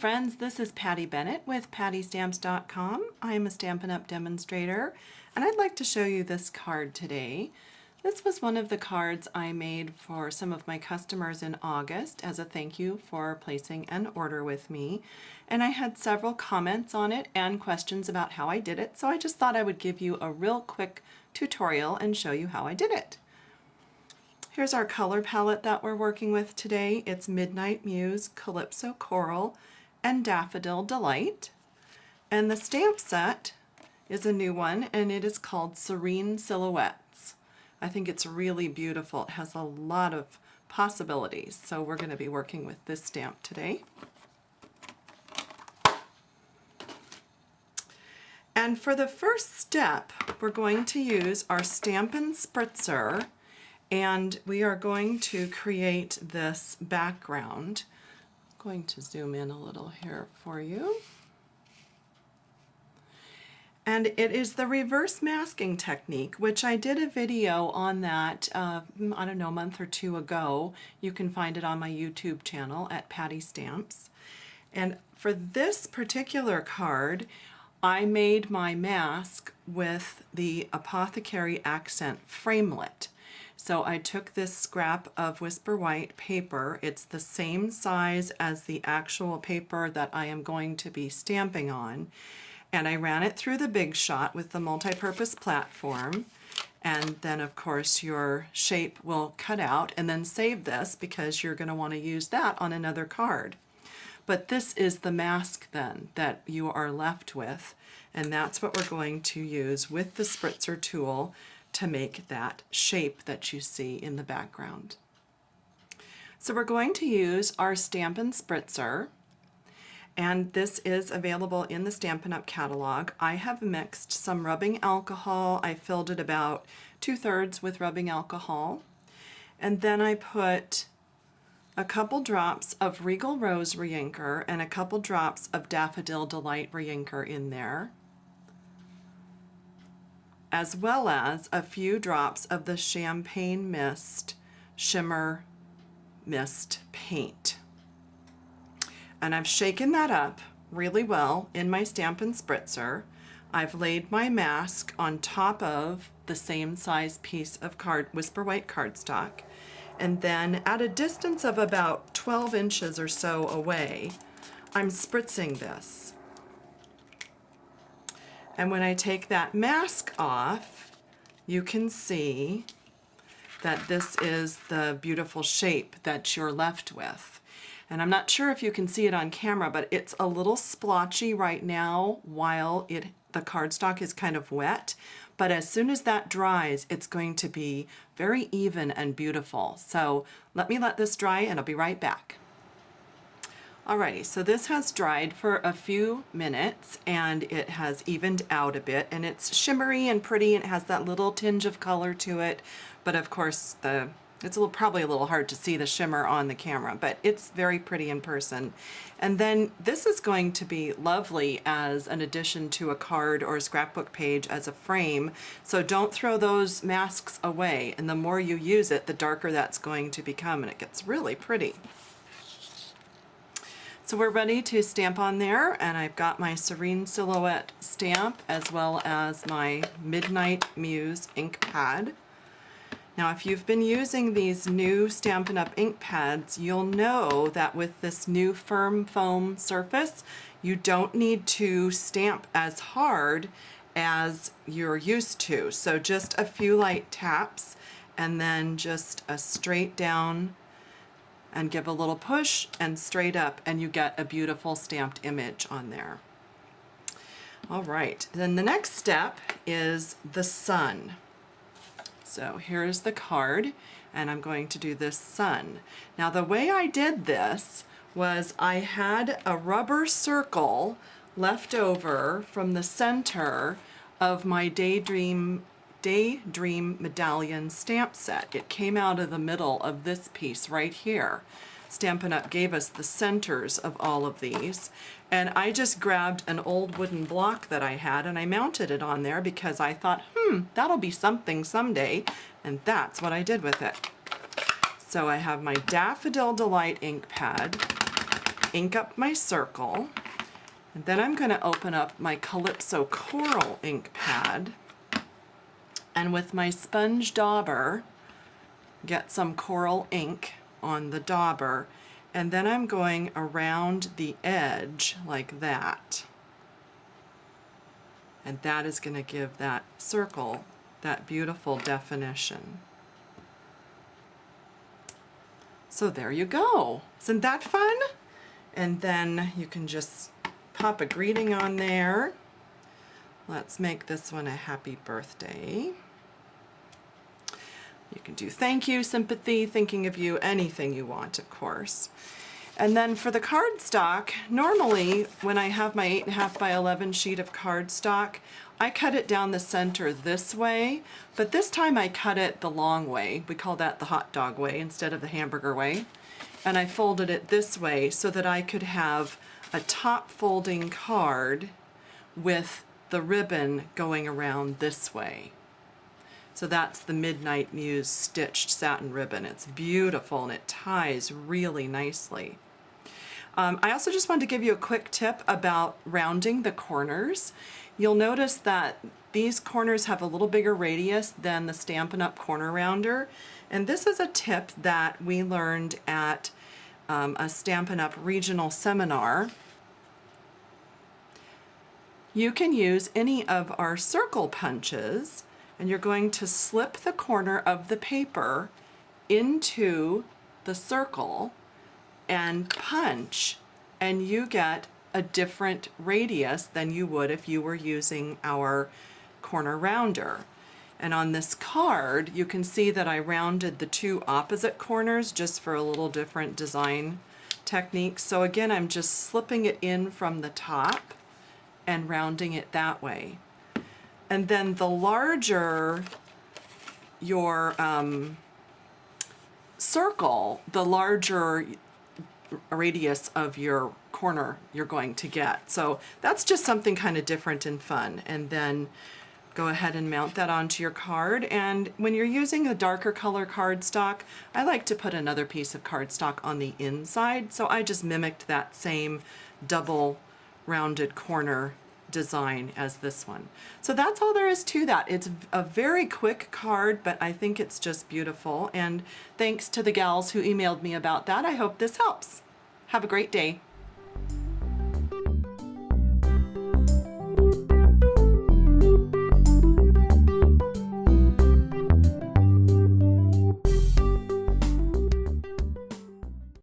friends, this is Patty Bennett with PattyStamps.com. I am a Stampin' Up! Demonstrator, and I'd like to show you this card today. This was one of the cards I made for some of my customers in August as a thank you for placing an order with me. And I had several comments on it and questions about how I did it, so I just thought I would give you a real quick tutorial and show you how I did it. Here's our color palette that we're working with today. It's Midnight Muse, Calypso Coral, and Daffodil Delight. And the stamp set is a new one, and it is called Serene Silhouettes. I think it's really beautiful. It has a lot of possibilities, so we're going to be working with this stamp today. And for the first step, we're going to use our Stampin' Spritzer, and we are going to create this background. I'm going to zoom in a little here for you. And it is the reverse masking technique, which I did a video on that, I don't know, a month or two ago. You can find it on my YouTube channel at Patty Stamps. And for this particular card, I made my mask with the Apothecary Accent Framelit. So I took this scrap of Whisper White paper. It's the same size as the actual paper that I am going to be stamping on. And I ran it through the Big Shot with the multi-purpose platform. And then of course your shape will cut out, and then save this because you're going to want to use that on another card. But this is the mask then that you are left with, and that's what we're going to use with the Spritzer tool to make that shape that you see in the background. So we're going to use our Stampin' Spritzer, and this is available in the Stampin' Up! Catalog. I have mixed some rubbing alcohol. I filled it about 2/3 with rubbing alcohol, and then I put a couple drops of Regal Rose Reinker and a couple drops of Daffodil Delight Reinker in there, as well as a few drops of the Champagne Mist Shimmer Mist Paint. And I've shaken that up really well in my Stampin' Spritzer. I've laid my mask on top of the same size piece of Whisper White cardstock, and then at a distance of about 12 inches or so away, I'm spritzing this. And when I take that mask off, you can see that this is the beautiful shape that you're left with. And I'm not sure if you can see it on camera, but it's a little splotchy right now while the cardstock is kind of wet. But as soon as that dries, it's going to be very even and beautiful. So let this dry and I'll be right back. Alrighty, so this has dried for a few minutes and it has evened out a bit, and it's shimmery and pretty and it has that little tinge of color to it. But of course, it's probably a little hard to see the shimmer on the camera, but it's very pretty in person. And then this is going to be lovely as an addition to a card or a scrapbook page as a frame. So don't throw those masks away, and the more you use it, the darker that's going to become, and it gets really pretty. So we're ready to stamp on there, and I've got my Serene Silhouette stamp as well as my Midnight Muse ink pad. Now if you've been using these new Stampin' Up! Ink pads, you'll know that with this new firm foam surface, you don't need to stamp as hard as you're used to. So just a few light taps and then just a straight down and give a little push and straight up, and you get a beautiful stamped image on there. All right, then the next step is the sun. So here's the card, and I'm going to do this sun. Now the way I did this was I had a rubber circle left over from the center of my Daydream Medallion stamp set. It came out of the middle of this piece right here. Stampin' Up! Gave us the centers of all of these, and I just grabbed an old wooden block that I had and I mounted it on there because I thought, that'll be something someday, and that's what I did with it. So I have my Daffodil Delight ink pad, ink up my circle, and then I'm going to open up my Calypso Coral ink pad, and with my sponge dauber, get some coral ink on the dauber, and then I'm going around the edge like that. And that is going to give that circle that beautiful definition. So there you go. Isn't that fun? And then you can just pop a greeting on there. Let's make this one a happy birthday. You can do thank you, sympathy, thinking of you, anything you want, of course. And then for the cardstock, normally when I have my 8.5 by 11 sheet of cardstock, I cut it down the center this way, but this time I cut it the long way. We call that the hot dog way instead of the hamburger way. And I folded it this way so that I could have a top folding card with the ribbon going around this way. So that's the Midnight Muse stitched satin ribbon. It's beautiful and it ties really nicely. I also just wanted to give you a quick tip about rounding the corners. You'll notice that these corners have a little bigger radius than the Stampin' Up! Corner Rounder. And this is a tip that we learned at a Stampin' Up! Regional seminar. You can use any of our circle punches, and you're going to slip the corner of the paper into the circle and punch, and you get a different radius than you would if you were using our corner rounder. And on this card, you can see that I rounded the two opposite corners just for a little different design technique. So again, I'm just slipping it in from the top and rounding it that way. And then the larger your circle, the larger radius of your corner you're going to get. So that's just something kind of different and fun. And then go ahead and mount that onto your card. And when you're using a darker color cardstock, I like to put another piece of cardstock on the inside. So I just mimicked that same double rounded corner design as this one. So that's all there is to that. It's a very quick card, but I think it's just beautiful. And thanks to the gals who emailed me about that. I hope this helps. Have a great day.